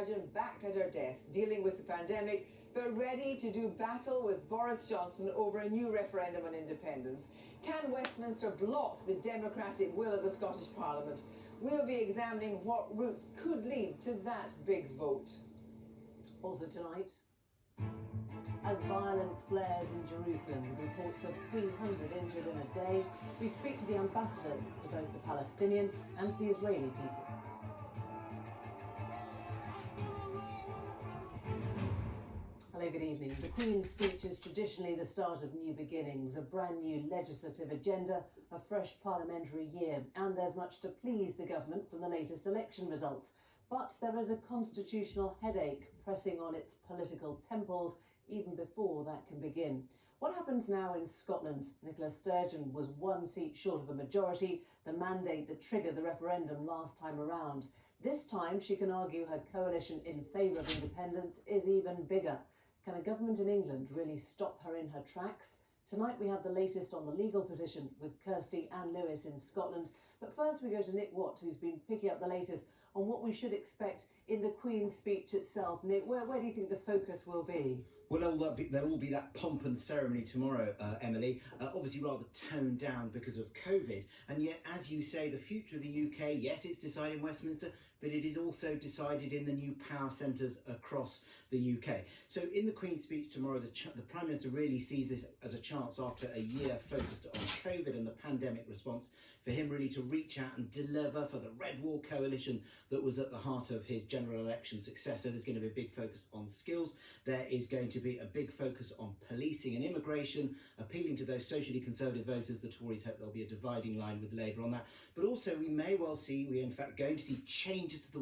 Sturgeon back at her desk, dealing with the pandemic, but ready to do battle with Boris Johnson over a new referendum on independence. Can Westminster block the democratic will of the Scottish Parliament? We'll be examining what routes could lead to that big vote. Also tonight, as violence flares in Jerusalem with reports of 300 injured in a day, we speak to the ambassadors for both the Palestinian and the Israeli people. Hello, good evening. The Queen's speech is traditionally the start of new beginnings, a brand new legislative agenda, a fresh parliamentary year, and there's much to please the government from the latest election results. But there is a constitutional headache pressing on its political temples even before that can begin. What happens now in Scotland? Nicola Sturgeon was one seat short of a majority, the mandate that triggered the referendum last time around. This time she can argue her coalition in favour of independence is even bigger. Can a government in England really stop her in her tracks? Tonight we have the latest on the legal position with Kirsty Ann Lewis in Scotland. But first we go to Nick Watt, who's been picking up the latest on what we should expect in the Queen's speech itself. Nick, where do you think the focus will be? Well, there'll all be that pomp and ceremony tomorrow, Emily. Obviously rather toned down because of COVID. And yet, as you say, the future of the UK, yes, it's decided in Westminster, but it is also decided in the new power centres across the UK. So in the Queen's speech tomorrow, the Prime Minister really sees this as a chance after a year focused on COVID and the pandemic response for him really to reach out and deliver for the Red Wall coalition that was at the heart of his general election success. So there's going to be a big focus on skills. There is going to be a big focus on policing and immigration, appealing to those socially conservative voters. The Tories hope there'll be a dividing line with Labour on that. But also we may well see, we're in fact going to see changes to the